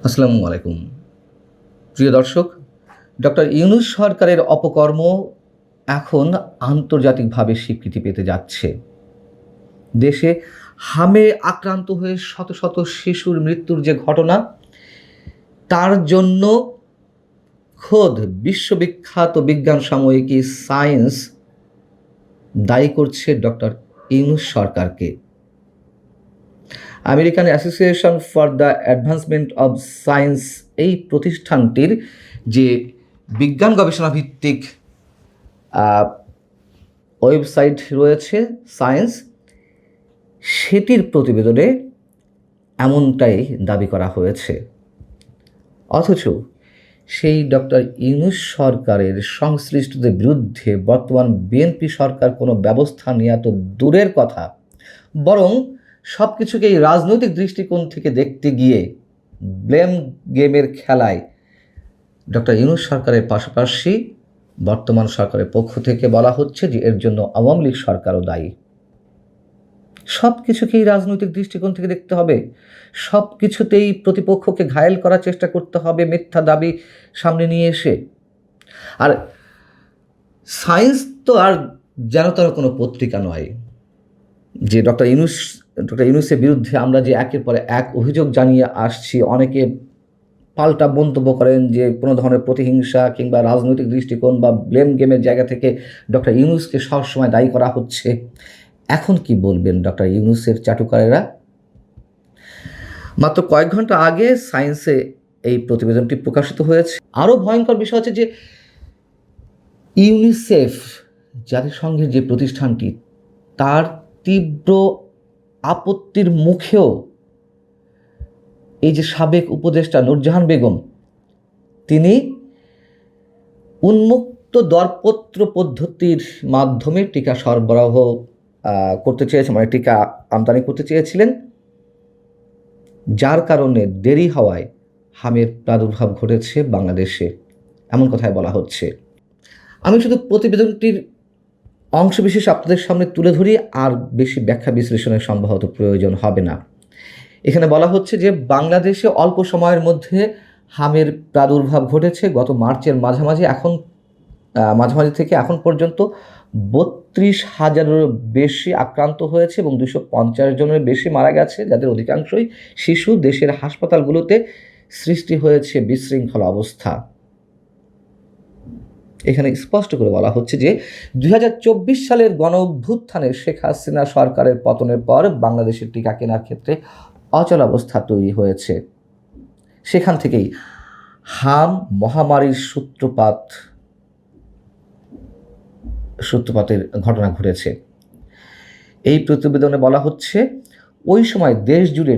আসসালামু আলাইকুম। প্রিয় দর্শক, ডক্টর ইউনূস সরকারের অপকর্ম এখন আন্তর্জাতিকভাবে স্বীকৃতি পেতে যাচ্ছে। দেশে হামে আক্রান্ত হয়ে শত শত শিশুর মৃত্যুর যে ঘটনা, তার জন্য খোদ বিশ্ববিখ্যাত বিজ্ঞান সাময়িকী সায়েন্স দায়ী করছে ডক্টর ইউনূস সরকারকে। American association for the advancement of science এই প্রতিষ্ঠানটির যে বিজ্ঞান গবেষণা ভিত্তিক ওয়েবসাইট রয়েছে সায়েন্স, সেটির প্রতিবেদনে এমনটাই দাবি করা হয়েছে। অথচ সেই ডক্টর ইউনূস সরকারের সংশ্লিষ্টদের বিরুদ্ধে বর্তমান বিএনপি সরকার কোনো ব্যবস্থা নেওয়া তো দূরের কথা, বরং সব কিছুকেই রাজনৈতিক দৃষ্টিকোণ থেকে দেখতে গিয়ে ব্লেম গেমের খেলায় ডক্টর ইউনূস সরকারের পাশাপাশি বর্তমান সরকারের পক্ষ থেকে বলা হচ্ছে যে এর জন্য আওয়ামী লীগ সরকারও দায়ী। সব কিছুকেই রাজনৈতিক দৃষ্টিকোণ থেকে দেখতে হবে, সব কিছুতেই প্রতিপক্ষকে ঘায়েল করার চেষ্টা করতে হবে মিথ্যা দাবি সামনে নিয়ে এসে। আর সায়েন্স তো আর যেন তেন কোনো পত্রিকা নয় যে ডক্টর ইউনূসের বিরুদ্ধে আমরা যে একের পর এক অভিযোগ জানিয়ে আসছি। অনেকে পাল্টা মন্তব্য করেন যে কোনো ধরনের প্রতিহিংসা কিংবা রাজনৈতিক দৃষ্টিকোণ বা ব্লেম গেমের জায়গা থেকে ডক্টর ইউনূসকে সবসময় দায়ী করা হচ্ছে। এখন কি বলবেন ডক্টর ইউনূসের চাটুকারেরা? মাত্র কয়েক ঘন্টা আগে সায়েন্সে এই প্রতিবেদনটি প্রকাশিত হয়েছে। আরও ভয়ঙ্কর বিষয় হচ্ছে যে ইউনিসেফ, জাতিসংঘের যে প্রতিষ্ঠানটি, তার তীব্র আপত্তির মুখেও এই যে সাবেক উপদেষ্টা নূরজাহান বেগম, তিনি উন্মুক্ত দরপত্র পদ্ধতির মাধ্যমে টিকা সরবরাহ করতে চেয়েছেন, মানে টিকা আমদানি করতে চেয়েছিলেন, যার কারণে দেরি হওয়ায় হামের প্রাদুর্ভাব ঘটেছে বাংলাদেশে, এমন কথাই বলা হচ্ছে। আমি শুধু প্রতিবেদনটির অংশবিশেষ আপনাদের সামনে তুলে ধরি, আর বেশি ব্যাখ্যা বিশ্লেষণের সম্ভবত প্রয়োজন হবে না। এখানে বলা হচ্ছে যে বাংলাদেশে অল্প সময়ের মধ্যে হামের প্রাদুর্ভাব ঘটেছে। গত মার্চের মাঝামাঝি থেকে এখন পর্যন্ত 32,000-এরও বেশি আক্রান্ত হয়েছে এবং 250 জনের বেশি মারা গেছে, যাদের অধিকাংশই শিশু। দেশের হাসপাতালগুলোতে সৃষ্টি হয়েছে বিশৃঙ্খল অবস্থা। এখানে স্পষ্ট করে বলা হচ্ছে যে 2024 সালের গণঅভ্যুত্থানে শেখ হাসিনা সরকারের পতনের পর বাংলাদেশের টিকা কেনার ক্ষেত্রে অচল অবস্থা তৈরি হয়েছে। সেখান থেকেই হাম মহামারীর সূত্রপাতের ঘটনা ঘটেছে। এই প্রতিবেদনে বলা হচ্ছে ওই সময় দেশ জুড়ে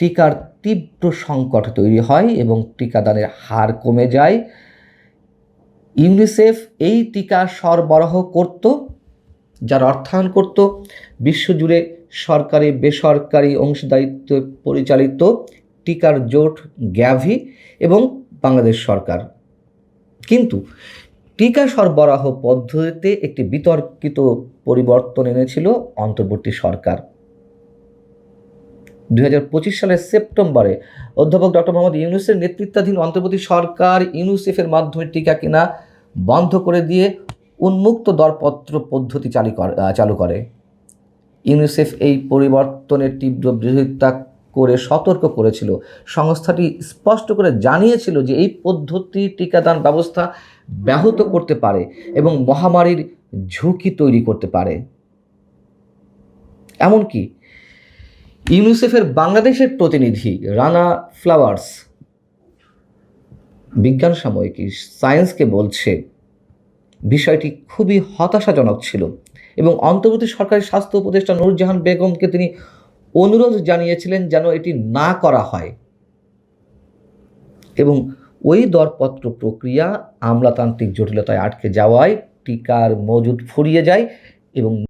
টিকার তীব্র সংকট তৈরি হয় এবং টিকাদানের হার কমে যায়। ইউনিসেফ এই টিকা সরবরাহ করত, যার অর্থায়ন করত বিশ্বজুড়ে সরকারি বেসরকারি অংশীদারিত্বে পরিচালিত টিকার জোট গ্যাভি এবং বাংলাদেশ সরকার। কিন্তু টিকা সরবরাহ পদ্ধতিতে একটি বিতর্কিত পরিবর্তন এনেছিল অন্তর্বর্তী সরকার। 2025 সালের সেপ্টেম্বরে অধ্যাপক ডক্টর মোহাম্মদ ইউনূসের নেতৃত্বাধীন অন্তর্বর্তী সরকার ইউনিসেফের মাধ্যমে টিকা কেনা বন্ধ করে দিয়ে উন্মুক্ত দরপত্র পদ্ধতি চালু করে। ইউনিসেফ এই পরিবর্তনের তীব্র বিরোধিতা করে সতর্ক করেছিল। সংস্থাটি স্পষ্ট করে জানিয়েছিল যে এই পদ্ধতি টিকাদান ব্যবস্থা ব্যাহত করতে পারে এবং মহামারীর ঝুঁকি তৈরি করতে পারে। এমনকি ইউনিসেফের বাংলাদেশের প্রতিনিধি রানা ফ্লাওয়ার্স বিজ্ঞান সাময়িকী সায়েন্সকে বলছে বিষয়টি খুবই হতাশাজনক ছিল এবং অন্তর্বর্তী সরকারের স্বাস্থ্য উপদেষ্টা নূরজাহান বেগমকে তিনি অনুরোধ জানিয়েছিলেন যেন এটি না করা হয় এবং ওই দরপত্র প্রক্রিয়া আমলাতান্ত্রিক জটিলতায় আটকে যাওয়ায় টিকার মজুদ ফুরিয়ে যায় এবং